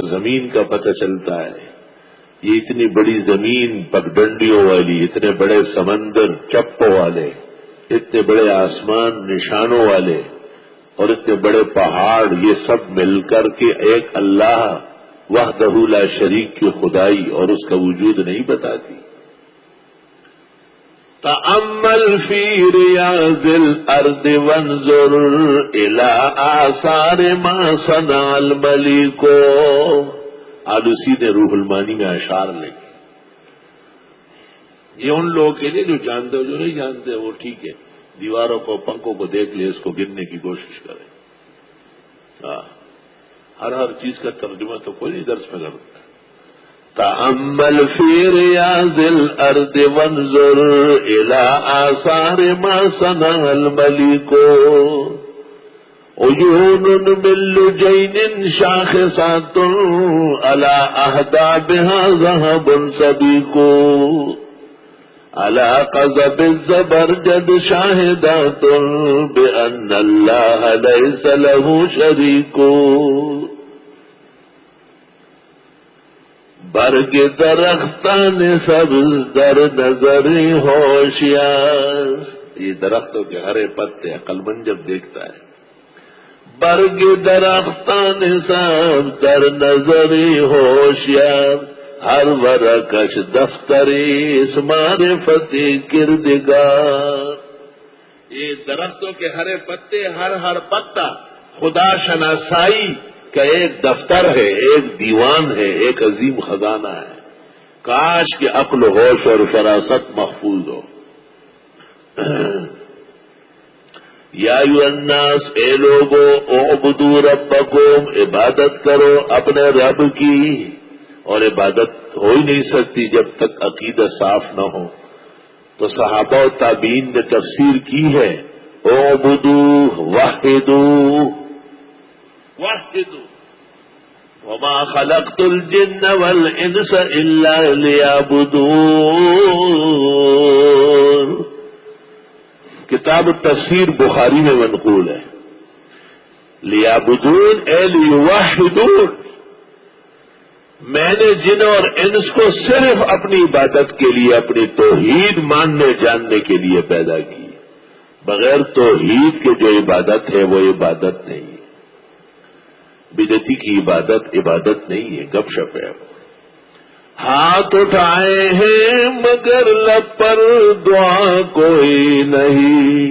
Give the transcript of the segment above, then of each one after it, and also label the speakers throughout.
Speaker 1: سرزمین کا پتہ چلتا ہے. یہ اتنی بڑی زمین پگڈنڈیوں والی، اتنے بڑے سمندر چپوں والے، اتنے بڑے آسمان نشانوں والے اور اتنے بڑے پہاڑ، یہ سب مل کر کے ایک اللہ وحدہ لا شریک کی خدائی اور اس کا وجود نہیں بتاتی. تأمل فی ریاض الارض وانظر الی آثار ما صنع الملیک. آلوسی نے روح المانی میں اشعار لکھے. یہ ان لوگوں کے لیے جو جانتے ہو، جو نہیں جانتے وہ ٹھیک ہے، دیواروں کو پنکھوں کو دیکھ لے، اس کو گننے کی کوشش کریں. ہر چیز کا ترجمہ تو کوئی نہیں درس میں کرتا. تأمل فی ریاض الارض وانظر الی آثار ما صنع الملیک. عیون من لجین شاخصات علی احدابها ذهب سبیک. علی قذب الزبرجد شاہدات بأن اللہ لیس له شریک. برگ درختان سبز در نظر ہوشیار. یہ درختوں کے ہرے پتے عقل مند جب دیکھتا ہے. برگ درختان سبز در نظر ہوشیار. ہر ورکش دفتری اس معرفتی کردگار. یہ درختوں کے ہرے پتے، ہر پتا خدا شناسائی کا ایک دفتر ہے، ایک دیوان ہے، ایک عظیم خزانہ ہے. کاش کہ عقل و ہوش اور فراست محفوظ ہو. یا ایھا الناس، اے لوگو، اعبدوا ربکم، عبادت کرو اپنے رب کی. اور عبادت ہو ہی نہیں سکتی جب تک عقیدہ صاف نہ ہو. تو صحابہ و تابعین نے تفسیر کی ہے، اعبدوا وحدوا وما خلقت الجن والانس الا لیعبدون. کتاب التفسیر بخاری میں منقول ہے. لیعبدون اے لیوحدون. میں نے جن اور انس کو صرف اپنی عبادت کے لیے، اپنی توحید ماننے جاننے کے لیے پیدا کی. بغیر توحید کے جو عبادت ہے وہ عبادت نہیں. بدعتی کی عبادت نہیں ہے، گپ شپ ہے. ہاتھ اٹھائے ہیں مگر لب پر دعا کوئی نہیں.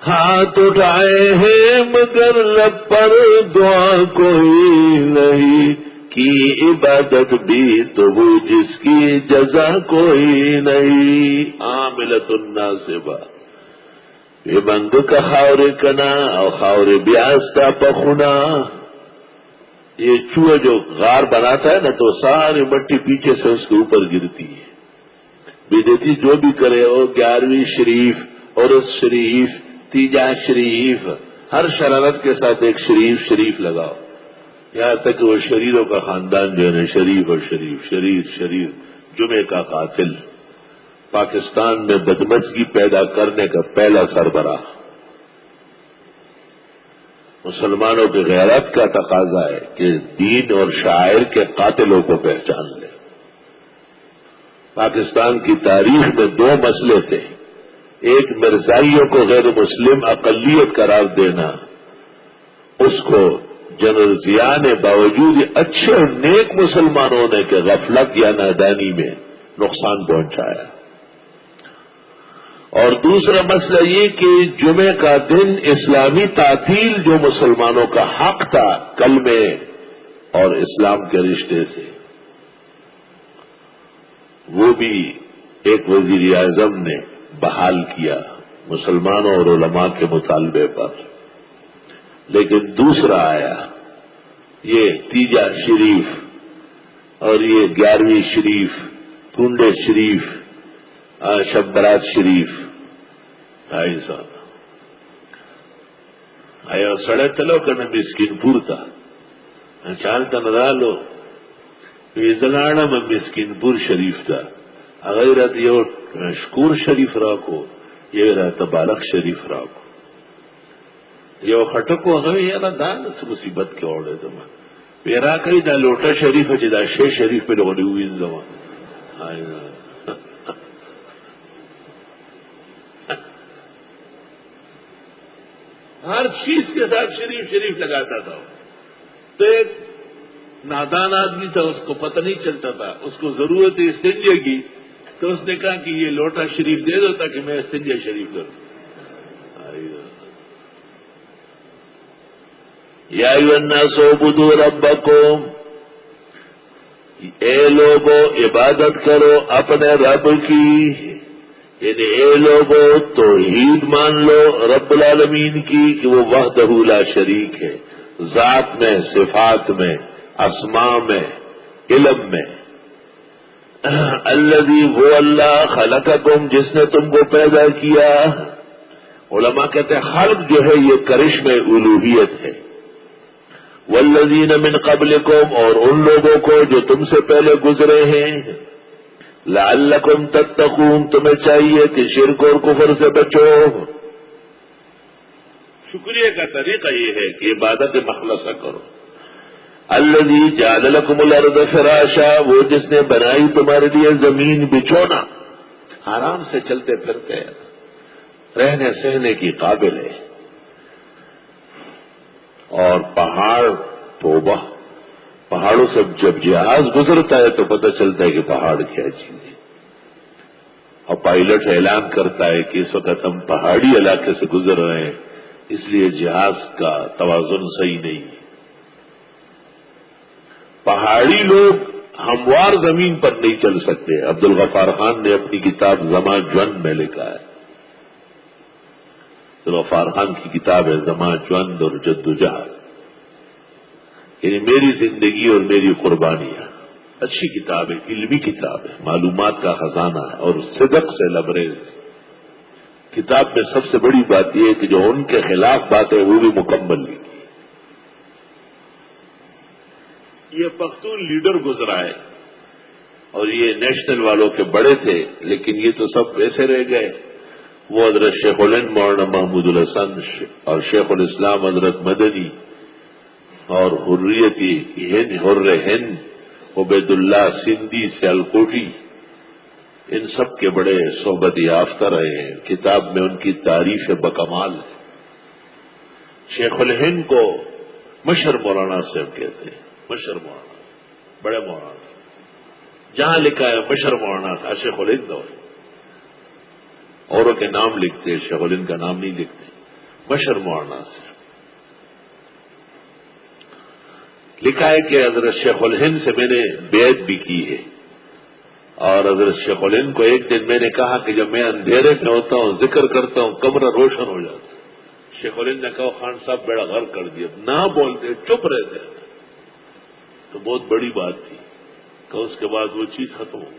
Speaker 1: ہاتھ اٹھائے ہیں مگر لب پر دعا کوئی نہیں. کی عبادت بھی تو وہ جس کی جزا کوئی نہیں. عاملۃ ناصبہ یہ بند کا خاور کنا اور خاور بیاستا پخنا. یہ چوہا جو غار بناتا ہے نا تو ساری مٹی پیچھے سے اس کے اوپر گرتی ہے. بدعتی جو بھی کرے وہ 11ویں شریف اور اس شریف تیجا شریف، ہر شرارت کے ساتھ ایک شریف لگاؤ. یہاں تک وہ شریروں کا خاندان جو ہے شریف اور شریر جمعے کا قاتل، پاکستان میں بدمزگی پیدا کرنے کا پہلا سربراہ. مسلمانوں کی غیرت کا تقاضا ہے کہ دین اور شاعر کے قاتلوں کو پہچان لیں. پاکستان کی تاریخ میں 2 مسئلے تھے. ایک مرزائیوں کو غیر مسلم اقلیت قرار دینا، اس کو جنرل ضیاء نے باوجود اچھے اور نیک مسلمانوں نے کہ غفلت یا نادانی میں نقصان پہنچایا. اور دوسرا مسئلہ یہ کہ جمعے کا دن اسلامی تعطیل جو مسلمانوں کا حق تھا کلمے اور اسلام کے رشتے سے، وہ بھی ایک وزیر اعظم نے بحال کیا مسلمانوں اور علماء کے مطالبے پر. لیکن دوسرا آیا یہ تیجا شریف اور یہ 11ویں شریف، کنڈے شریف، شب برات شریف. آئی صاحب آیا سڑے تلو کرنا مسکین پور تھا چالتا نرالو ویزلانا میں مسکین پور شریف تھا. اغیرت یہ شکور شریف راکو، یہ رہتا بالغ شریف راکو. یو خټکو هغه یې نه دا څه مصیبت کې وړه ده. پیرا کئی دا لوٹا شریف جدا شیخ شریف پہ لوگوں نے ہوئی ان زمان ہر چیز کے ساتھ شریف شریف لگاتا تھا. تو ایک نادان آدمی تھا, اس کو پتہ نہیں چلتا تھا, اس کو ضرورت ہے استنجے کی, تو اس نے کہا کہ یہ لوٹا شریف دے دو تاکہ میں استنجا شریف کروں. یا ایھا الناس اعبدوا ربکم, اے لوگوں عبادت کرو اپنے رب کی, یعنی اے لوگوں توحید مان لو رب العالمین کی کہ وہ وحدہ لا شریک ہے, ذات میں, صفات میں, اسماء میں, علم میں. الذی وہ اللہ خلقکم جس نے تم کو پیدا کیا. علماء کہتے ہیں خلق جو ہے یہ کرشم الوہیت ہے. والذین من قبلکم, اور ان لوگوں کو جو تم سے پہلے گزرے ہیں. لعلکم تتقون, تمہیں چاہیے کہ شرک اور کفر سے بچو. شکریہ کا طریقہ یہ ہے کہ عبادت مخلصہ کرو. الذی جعل لکم الارض فراشا, وہ جس نے بنائی تمہارے لیے زمین بچھونا, آرام سے چلتے پھرتے رہنے سہنے کی قابل ہے. اور پہاڑ, توبہ, پہاڑوں سے جب جہاز گزرتا ہے تو پتہ چلتا ہے کہ پہاڑ کیا چیز ہے. اور پائلٹ اعلان کرتا ہے کہ اس وقت ہم پہاڑی علاقے سے گزر رہے ہیں, اس لیے جہاز کا توازن صحیح نہیں ہے. پہاڑی لوگ ہموار زمین پر نہیں چل سکتے. عبدالغفار خان نے اپنی کتاب زماں جوند میں لکھا ہے. عبدالغفار خان کی کتاب ہے زماں جوند اور جدوجہد, یعنی میری زندگی اور میری قربانیاں. اچھی کتاب ہے, علمی کتاب ہے, معلومات کا خزانہ ہے اور صدق سے لبریز ہے. کتاب میں سب سے بڑی بات یہ ہے کہ جو ان کے خلاف بات ہے وہ بھی مکمل لکھی. یہ پختون لیڈر گزرا ہے اور یہ نیشنل والوں کے بڑے تھے, لیکن یہ تو سب ایسے رہ گئے. وہ حضرت شیخ الہند مولانا محمود الحسن اور شیخ الاسلام حضرت مدنی اور حر ہند عبید اللہ سندھی سیالکوٹی, ان سب کے بڑے صحبت یافتہ رہے ہیں. کتاب میں ان کی تعریف بکمال ہے. شیخ الہند کو مشر مولانا صاحب کہتے ہیں, مشر مولانا, بڑے مولانا. جہاں لکھا ہے مشر مولانا تھا شیخ الہند, اوروں کے نام لکھتے, شیخ الہند کا نام نہیں لکھتے. مشر مولانا سے لکھا ہے کہ حضرت شیخ الہند سے میں نے بیعت بھی کی ہے. اور حضرت شیخ الہند کو ایک دن میں نے کہا کہ جب میں اندھیرے میں ہوتا ہوں ذکر کرتا ہوں کمرہ روشن ہو جاتا. شیخ الہند نے کہا خان صاحب بیڑا غرق کر دیا, نہ بولتے, چپ رہتے. تو بہت بڑی بات تھی کہ اس کے بعد وہ چیز ختم ہو.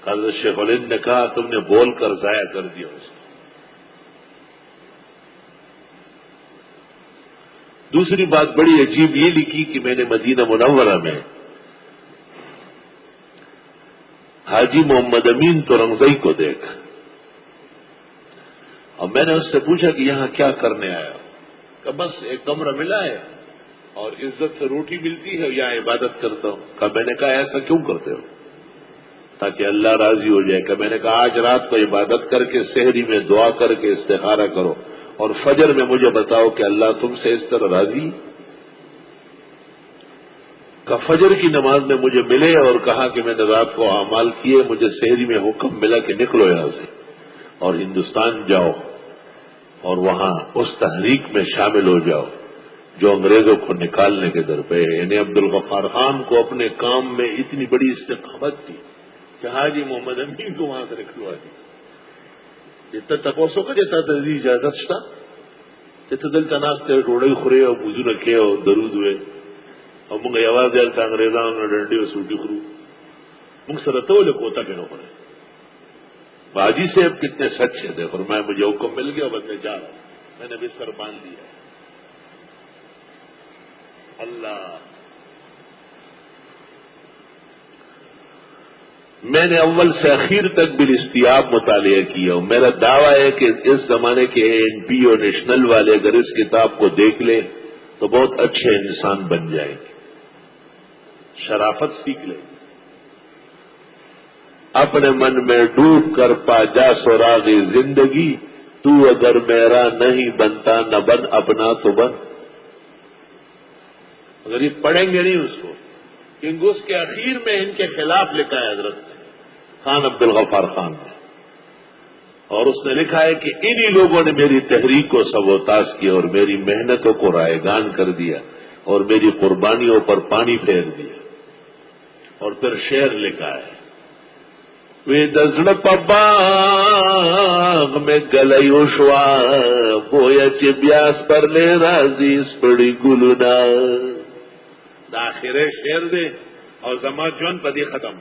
Speaker 1: حضرت شیخ الہند نے کہا تم نے بول کر ضائع کر دیا اس کو. دوسری بات بڑی عجیب یہ لکھی کہ میں نے مدینہ منورہ میں حاجی محمد امین تورنگزئی کو دیکھا, اور میں نے اس سے پوچھا کہ یہاں کیا کرنے آیا. کہ بس ایک کمرہ ملا ہے اور عزت سے روٹی ملتی ہے, یہاں عبادت کرتا ہوں. کہ میں نے کہا ایسا کیوں کرتے ہو؟ تاکہ اللہ راضی ہو جائے. کہ میں نے کہا آج رات کو عبادت کر کے سحری میں دعا کر کے استخارہ کرو اور فجر میں مجھے بتاؤ کہ اللہ تم سے اس طرح راضی. کہ فجر کی نماز میں مجھے ملے اور کہا کہ میں نے رات کو اعمال کیے, مجھے سحری میں حکم ملا کہ نکلو یہاں سے اور ہندوستان جاؤ اور وہاں اس تحریک میں شامل ہو جاؤ جو انگریزوں کو نکالنے کے در پہ ہے. یعنی عبدالغفار خان کو اپنے کام میں اتنی بڑی استقامت تھی کہ حاجی محمد امین کو وہاں سے نکلوا دی. جتنا تپوسو کا جتنا تدری اجازت تھا جتنا دل تناس سے ڈوڑے خورے اور بوجو رکھے اور درود ہوئے اور منگا آواز دیا تھا انگریزاں ڈنڈی اور سوٹی خرو منگ سرتو لے کوتا کے نوکرے. باجی سے اب کتنے سچے تھے. فرمایا مجھے حکم مل گیا بس میں جا رہا ہوں, میں نے بستر باندھ دیا. اللہ, میں نے اول سے اخیر تک بالاستیاب مطالعہ کیا ہوں. میرا دعویٰ ہے کہ اس زمانے کے ANP اور نیشنل والے اگر اس کتاب کو دیکھ لیں تو بہت اچھے انسان بن جائیں گے، شرافت سیکھ لیں گے۔ اپنے من میں ڈوب کر پا جا سراغی زندگی، تو اگر میرا نہیں بنتا نہ بن اپنا تو بن۔ اگر یہ پڑھیں گے نہیں اس کو، کیونکہ اس کے اخیر میں ان کے خلاف لکھا ہے حضرت خان عبد الغفار خان نے، اور اس نے لکھا ہے کہ انہی لوگوں نے میری تحریک کو سبوتاژ کیا اور میری محنتوں کو رائیگان کر دیا اور میری قربانیوں پر پانی پھیر دیا۔ اور پھر شعر لکھا ہے، وی دزڑ پباغ میں گلئی وشوا بویا چی بیاس پر لے رازی سپڑی گلونا۔ دا آخر شعر دے اور زما جون پدی ختم۔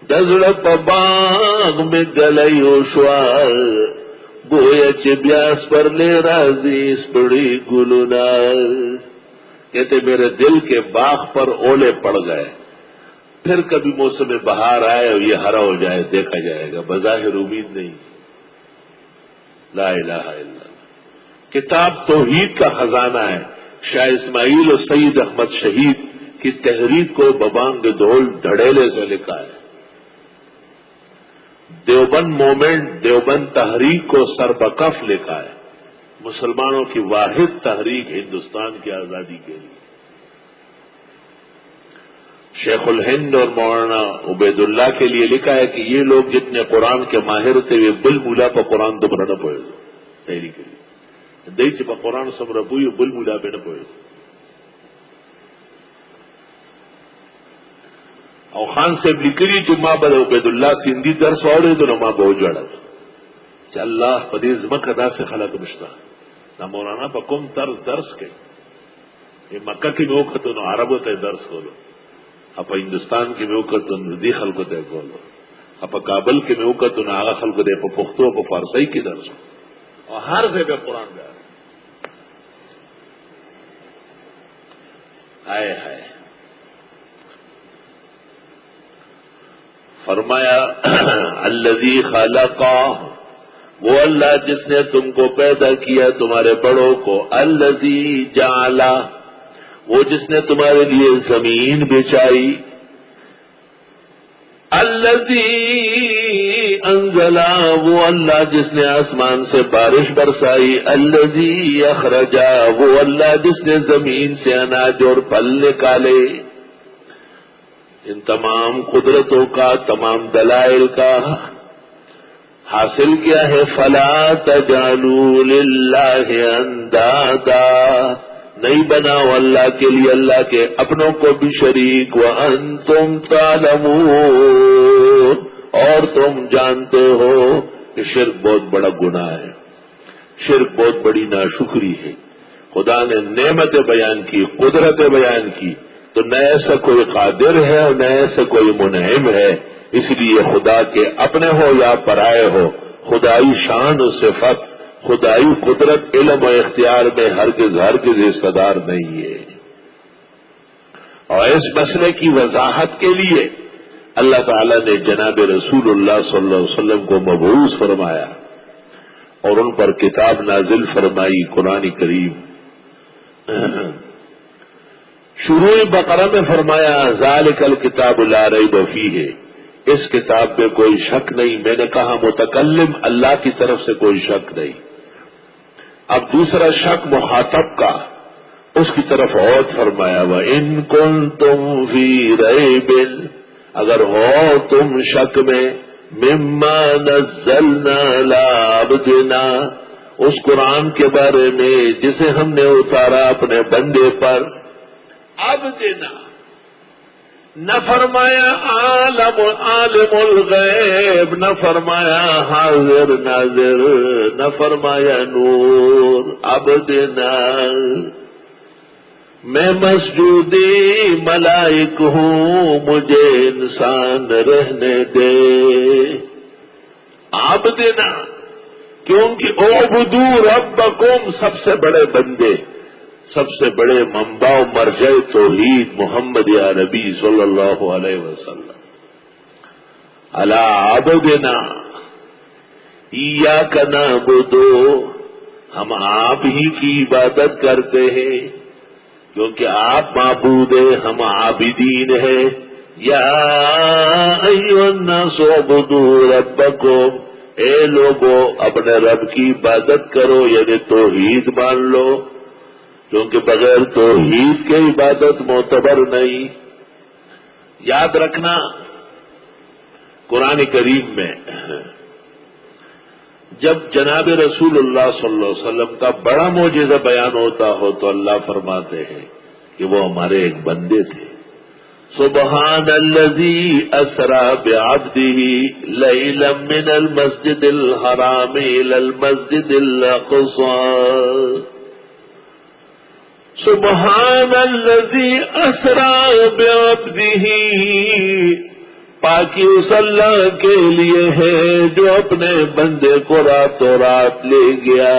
Speaker 1: دزڑ پباغ میں گلئی وشوا بویا چی بیاس پر لے رازی سپڑی گلونا۔ کہتے میرے دل کے باغ پر اولے پڑ گئے، پھر کبھی موسم بہار آئے اور یہ ہرا ہو جائے دیکھا جائے گا، بظاہر امید نہیں۔ لا الہ الا اللہ۔ کتاب توحید کا خزانہ ہے، شاہ اسماعیل اور سید احمد شہید کی تحریک کو ببانگ دھول دھڑیلے سے لکھا ہے۔ دیوبند مومنٹ، دیوبند تحریک کو سربکف لکھا ہے، مسلمانوں کی واحد تحریک ہندوستان کی آزادی کے لیے۔ شیخ الہند اور مولانا عبید اللہ کے لیے لکھا ہے کہ یہ لوگ جتنے قرآن کے ماہر تھے وہ بل مولا پہ قرآن دوبارہ نہ پڑھے تحریک کے لیے دئی چپا قرآن سب ربوئی بل مولا پہ نہ پڑھے۔ اور خان سے لکڑی جو ماں بد عبید اللہ سندھی درس اوڑے تو نہ ماں بہت جڑا کہ اللہ پدیز مک ادا سے خلق مشتا نہ مولانا بکم طرز درس کے یہ مکہ کی موقع تو نہ عربوں تے درس کھولو، اپ ہندوستان کی موقع تو دی خلق تے کھولو، اپ کابل کی موقع تو نہ آغا خلق دے پہ پختو پہ فارسی کی درس اور ہر جگہ قرآن دے آئے ہائے۔ فرمایا الذی خلقا، وہ اللہ جس نے تم کو پیدا کیا تمہارے بڑوں کو، الذی جعلا، وہ جس نے تمہارے لیے زمین بچھائی، الذی انزلا، وہ اللہ جس نے آسمان سے بارش برسائی، الذی اخرجا، وہ اللہ جس نے زمین سے اناج اور پھل نکالے۔ ان تمام قدرتوں کا، تمام دلائل کا حاصل کیا ہے، فلا تجعلوا للہ اندادا، نہیں بناؤ اللہ کے لیے اللہ کے اپنوں کو بھی شریک، وانتم تعلمون، اور تم جانتے ہو کہ شرک بہت بڑا گناہ ہے، شرک بہت بڑی ناشکری ہے۔ خدا نے نعمتیں بیان کی، قدرتیں بیان کی، تو نہ ایسا کوئی قادر ہے اور نہ ایسا کوئی منعم ہے، اس لیے خدا کے اپنے ہو یا پرائے ہو، خدائی شان و صفت، خدائی قدرت، علم و اختیار میں ہرگز حصہ دار نہیں ہے۔ اور اس مسئلے کی وضاحت کے لیے اللہ تعالی نے جناب رسول اللہ صلی اللہ علیہ وسلم کو مبعوث فرمایا اور ان پر کتاب نازل فرمائی، قرآن کریم۔ شروع بقرہ میں فرمایا ذالک الکتاب لا ریب فیہ، اس کتاب میں کوئی شک نہیں۔ میں نے کہا متکلم اللہ کی طرف سے کوئی شک نہیں۔ اب دوسرا شک مخاطب کا، اس کی طرف اور فرمایا وَإِن كُنتُمْ فِي رَيْبٍ، اگر ہو تم شک میں، مما نزلنا علی عبدنا، اس قرآن کے بارے میں جسے ہم نے اتارا اپنے بندے پر، عبدنا، نہ فرمایا عالم الغیب، نہ فرمایا حاضر ناظر، نہ فرمایا نور، عبدنا، میں مسجودی ملائک ہوں، مجھے انسان رہنے دے، عبدنا، کیونکہ اعبدوا ربکم، سب سے بڑے بندے، سب سے بڑے منبع و مرجع توحید محمد یا نبی صلی اللہ علیہ وسلم، علی عبدنا ایاک نعبد، ہم آپ ہی کی عبادت کرتے ہیں کیونکہ آپ معبود ہیں، ہم عابدین ہیں۔ یا ایھا الناس اعبدوا ربکم، اے لوگوں اپنے رب کی عبادت کرو، یعنی توحید مان لو، کیونکہ بغیر توحید کے عبادت معتبر نہیں۔ یاد رکھنا قرآن کریم میں جب جناب رسول اللہ صلی اللہ علیہ وسلم کا بڑا معجزہ بیان ہوتا ہو تو اللہ فرماتے ہیں کہ وہ ہمارے ایک بندے تھے۔ سبحان الذی اسری بعبدہ لیلا من المسجد الحرام الی المسجد الاقصی، سبحان الذی اسری بعبدہ، پاکی اس اللہ کے لیے ہے جو اپنے بندے کو راتوں رات لے گیا۔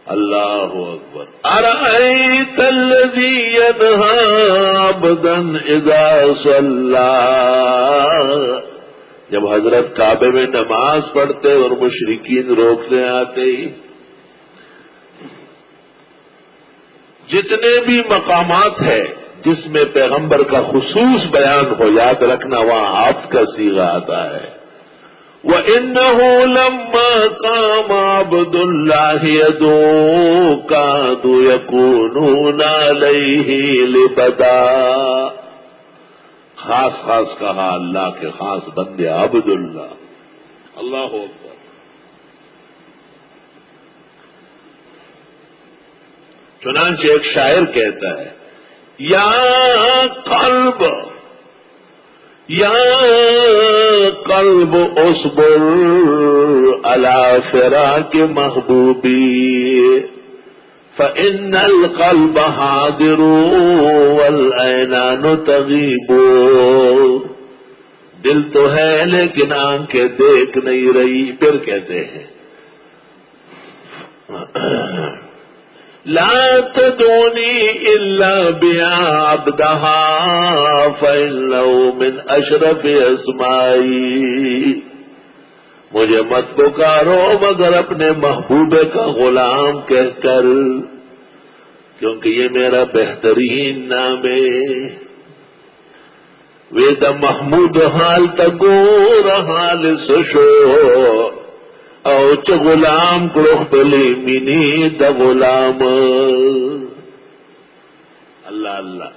Speaker 1: اللہ اکبر۔ ارأیت الذی ینہی عبدا اذا صلی، جب حضرت کعبے میں نماز پڑھتے اور مشرکین روکنے آتے، جتنے بھی مقامات ہیں جس میں پیغمبر کا خصوص بیان ہو، یاد رکھنا وہاں عبد کا صیغہ آتا ہے۔ وَإِنَّهُ لَمَّا قَامَ عَبْدُ اللَّهِ يَدْعُوهُ كَادُوا يَكُونُونَ عَلَيْهِ لِبَدًا، خاص خاص کہا اللہ کے خاص بندے عبد اللہ۔ اللہ اکبر۔ چنانچہ ایک شاعر کہتا ہے، یا قلب اصبر علی فراق محبوبی فإن القلب حاضر والعینان تغیب، دل تو ہے لیکن آنکھیں دیکھ نہیں رہی۔ پھر کہتے ہیں لا تدعونی الا بعبدها فإنه من اشرف اسمائی، مجھے مت پکارو مگر اپنے محبوب کا غلام کہہ کر، کیونکہ یہ میرا بہترین نام ہے۔ وید محمود حال تگور حال سشو او چ غلام کڑوخ بلی منی دا غلام۔ اللہ اللہ۔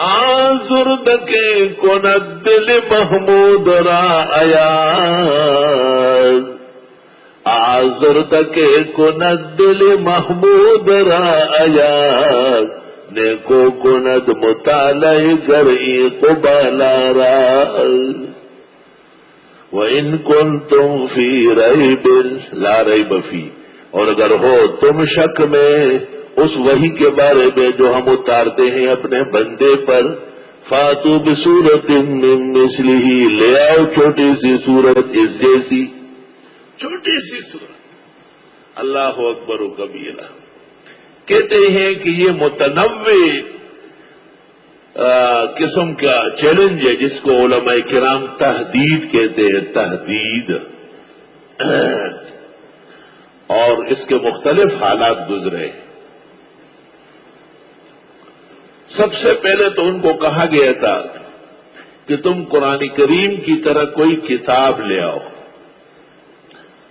Speaker 1: آزرد کے کند دل محمود را ایاز، آزرد کے کند دل محمود را ایاز، نیکو کند مطالعہ گرئی قبالا را، وَإِن كُنتُمْ فِي رَيْبٍ لَا رَيْبَ فِيهِ، اور اگر ہو تم شک میں اس وحی کے بارے میں جو ہم اتارتے ہیں اپنے بندے پر، فَاتُوا بِسُورَةٍ مِّن مِّثْلِهِ، لے آؤ چھوٹی سی صورت اس جیسی، چھوٹی سی صورت۔ اللہ اکبر و کبیرہ۔ کہتے ہیں کہ یہ متنوع قسم کا چیلنج ہے جس کو علماء کرام تحدید کہتے ہیں، تحدید، اور اس کے مختلف حالات گزرے۔ سب سے پہلے تو ان کو کہا گیا تھا کہ تم قرآن کریم کی طرح کوئی کتاب لے آؤ،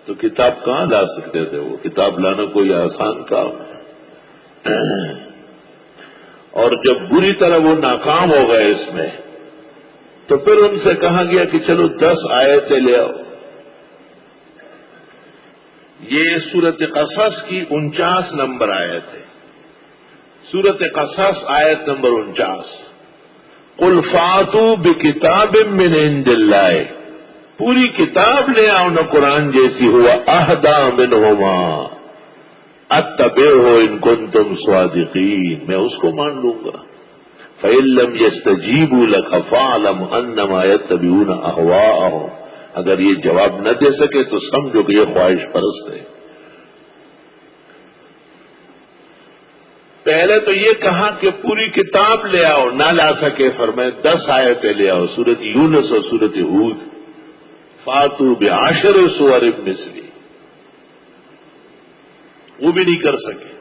Speaker 1: تو کتاب کہاں لا سکتے تھے؟ وہ کتاب لانا کوئی آسان کام ہے، اور جب بری طرح وہ ناکام ہو گئے اس میں تو پھر ان سے کہا گیا کہ چلو 10 آیتیں لے آؤ۔ یہ سورۃ قصص کی 49 نمبر آیت ہے، سورۃ قصص آیت نمبر 49۔ قل فاتوا بکتاب من عند اللہ، پوری کتاب لے آؤ نہ قرآن جیسی، ہوا اہدی منہما اتبعہ ان کنتم صادقین، میں اس کو مان لوں گا۔ فإن لم يستجیبوا لک فاعلم انما یتبعون اہواءہم، اگر یہ جواب نہ دے سکے تو سمجھو کہ یہ خواہش پرست ہے۔ پہلے تو یہ کہا کہ پوری کتاب لے آؤ، نہ لا سکے فرمائے 10 آیتیں لے آؤ، سورۃ یونس اور سورۃ ہود۔ فاتو بعشر سور مثلی، وہ بھی نہیں کر سکے.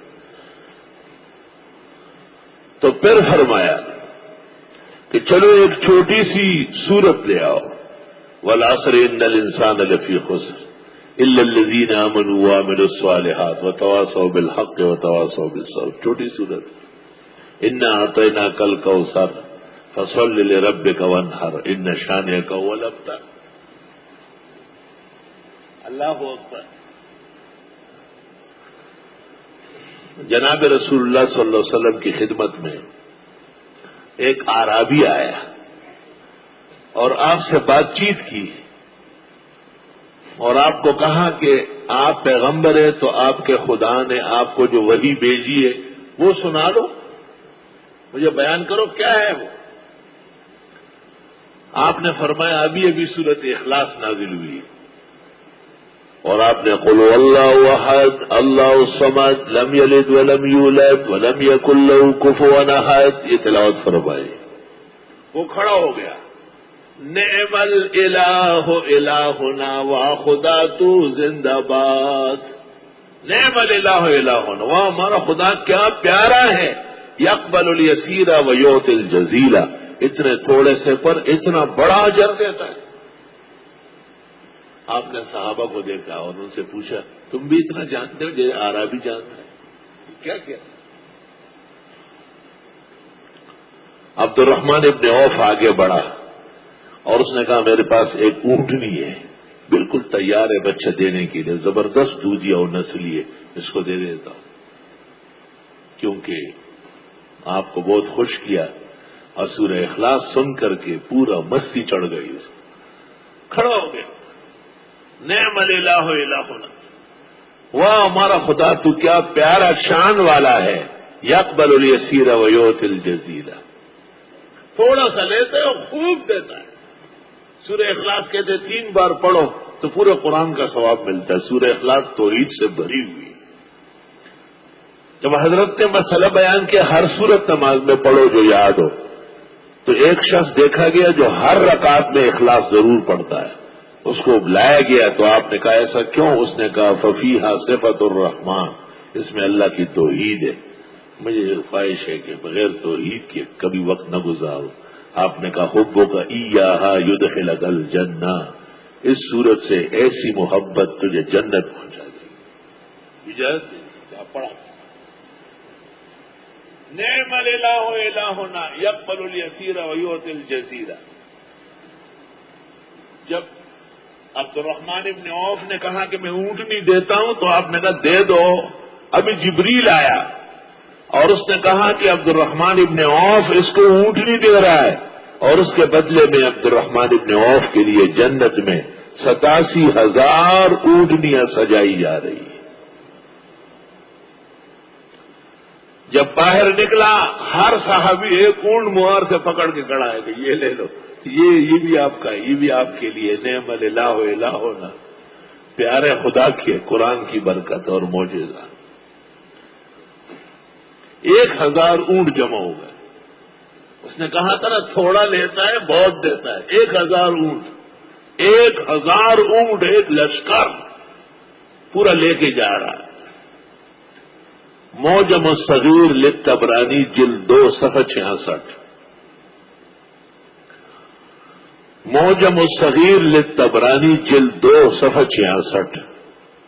Speaker 1: تو پھر فرمایا کہ چلو ایک چھوٹی سی سورت لے آؤ، والعصر ان الانسان لفی خسر الا الذین آمنوا وعملوا الصالحات وتواصوا بالحق وتواصوا بالصبر. چھوٹی سورت. انا اعطیناک الکوثر فصل لربک وانحر ان شانئک هو الابتر. اللہ اکبر. جناب رسول اللہ صلی اللہ علیہ وسلم کی خدمت میں ایک اعرابی آیا اور آپ سے بات چیت کی اور آپ کو کہا کہ آپ پیغمبر ہیں تو آپ کے خدا نے آپ کو جو وحی بھیجی ہے وہ سنا دو، مجھے بیان کرو کیا ہے وہ. آپ نے فرمایا ابھی ابھی سورت اخلاص نازل ہوئی اور آپ نے قل اللہ احد اللہ الصمد لم یلد ولم یولد ولم یکن له کفوا احد یہ تلاوت فرمائی. وہ کھڑا ہو گیا. نعم الالہ الہنا وا خدا تو زندہ باد. نعم الالہ الہنا، وہ ہمارا خدا کیا پیارا ہے. یقبل الیسیر ویعطی الجزیل، اتنے تھوڑے سے پر اتنا بڑا اجر دیتا ہے. آپ نے صحابہ کو دیکھا اور ان سے پوچھا تم بھی اتنا جانتے ہو جیسے عربی جانتا ہے کیا کیا. عبد الرحمن ابن عوف آگے بڑھا اور اس نے کہا میرے پاس ایک اونٹنی ہے بالکل تیار ہے بچہ دینے کے لیے، زبردست دودھیا اور نسلی ہے، اس کو دے دیتا ہوں. کیونکہ آپ کو بہت خوش کیا اور سورہ اخلاص سن کر کے پورا مستی چڑھ گئی. اس کو کھڑا ہو گیا. نعم الالہ الہنا، واہ ہمارا خدا تو کیا پیارا شان والا ہے. یقبل الیسیر ویعطی الجزیل، تھوڑا سا لیتا ہے اور خوب دیتا ہے. سورہ اخلاص کہتے 3 بار پڑھو تو پورے قرآن کا ثواب ملتا ہے. سورہ اخلاص توحید سے بھری ہوئی. جب حضرت نے مسئلہ بیان کیا ہر صورت نماز میں پڑھو جو یاد ہو، تو ایک شخص دیکھا گیا جو ہر رکعت میں اخلاص ضرور پڑھتا ہے. اس کو بلایا گیا تو آپ نے کہا ایسا کیوں؟ اس نے کہا ففیہا صفت الرحمن، اس میں اللہ کی توحید ہے. مجھے خواہش ہے کہ بغیر توحید کے کبھی وقت نہ گزارو. آپ نے کہا حبک ایہا یدخلک الجنہ، اس صورت سے ایسی محبت تجھے جنت پہنچا دے گی. اجازت کیا پڑھا. نعم الالہ الہنا یقبل الیسیر ویعطی الجزیل. جب عبد الرحمن ابن عوف نے کہا کہ میں اونٹنی دیتا ہوں تو آپ نے کہا دے دو. ابھی جبریل آیا اور اس نے کہا کہ عبد الرحمن ابن عوف اس کو اونٹنی دے رہا ہے اور اس کے بدلے میں عبد الرحمن ابن عوف کے لیے جنت میں 87,000 اونٹنیاں سجائی جا رہی ہیں. جب باہر نکلا ہر صحابی ایک اونٹ مہار سے پکڑ کے کھڑا ہے کہ یہ لے لو، یہ بھی آپ کا، یہ بھی آپ کے لیے. نعم الالہ الہنا، پیارے خدا کی قرآن کی برکت اور معجزہ. 1000 اونٹ جمع ہو گئے. اس نے کہا تھا نا تھوڑا لیتا ہے بہت دیتا ہے. 1000 اونٹ، 1000 اونٹ، ایک لشکر پورا لے کے جا رہا ہے. معجم الصغیر للطبرانی جلد 2 صفحہ 66. معجم الصغیر للطبرانی جلد 2 صفحہ 66.